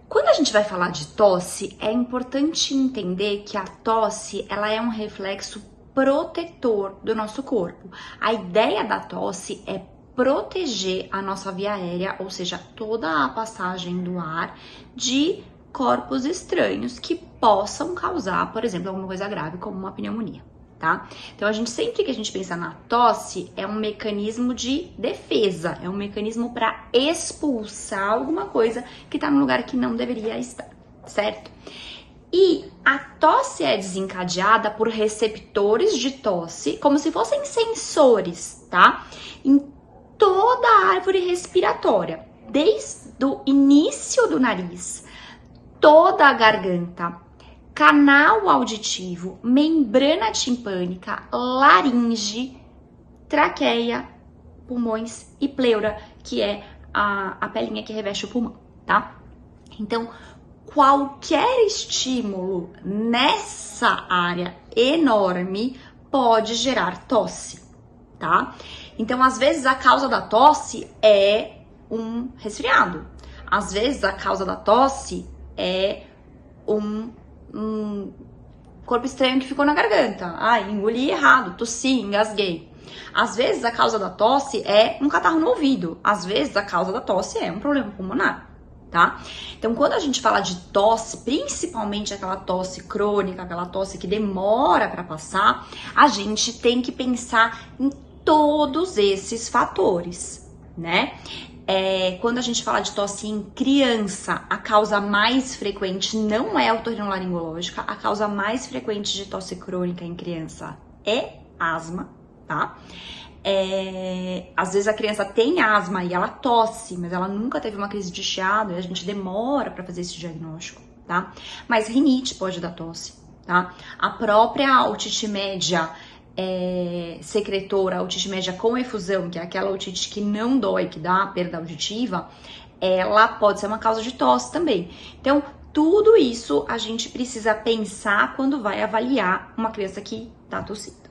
Quando a gente vai falar de tosse, é importante entender que a tosse, ela é um reflexo protetor do nosso corpo. A ideia da tosse é proteger a nossa via aérea, ou seja, toda a passagem do ar de corpos estranhos que possam causar, por exemplo, alguma coisa grave como uma pneumonia, tá? Então, sempre que a gente pensa na tosse, é um mecanismo de defesa, é um mecanismo para expulsar alguma coisa que tá no lugar que não deveria estar, certo? E a tosse é desencadeada por receptores de tosse, como se fossem sensores, tá? Em toda a árvore respiratória, desde o início do nariz, toda a garganta, canal auditivo, membrana timpânica, laringe, traqueia, pulmões e pleura, que é a pelinha que reveste o pulmão, tá? Então, qualquer estímulo nessa área enorme pode gerar tosse, tá? Então, às vezes, a causa da tosse é um resfriado. Às vezes, a causa da tosse é um corpo estranho que ficou na garganta. Engoli errado, tossi, engasguei. Às vezes, a causa da tosse é um catarro no ouvido. Às vezes, a causa da tosse é um problema pulmonar, tá? Então, quando a gente fala de tosse, principalmente aquela tosse crônica, aquela tosse que demora para passar, a gente tem que pensar em todos esses fatores, né? Quando a gente fala de tosse em criança, a causa mais frequente não é otorrinolaringológica, a causa mais frequente de tosse crônica em criança é asma, tá? Às vezes a criança tem asma e ela tosse, mas ela nunca teve uma crise de chiado e a gente demora para fazer esse diagnóstico, tá? Mas rinite pode dar tosse, tá? A própria otite média secretora, otite média com efusão, que é aquela otite que não dói, que dá perda auditiva, ela pode ser uma causa de tosse também. Então, tudo isso a gente precisa pensar quando vai avaliar uma criança que tá tossindo.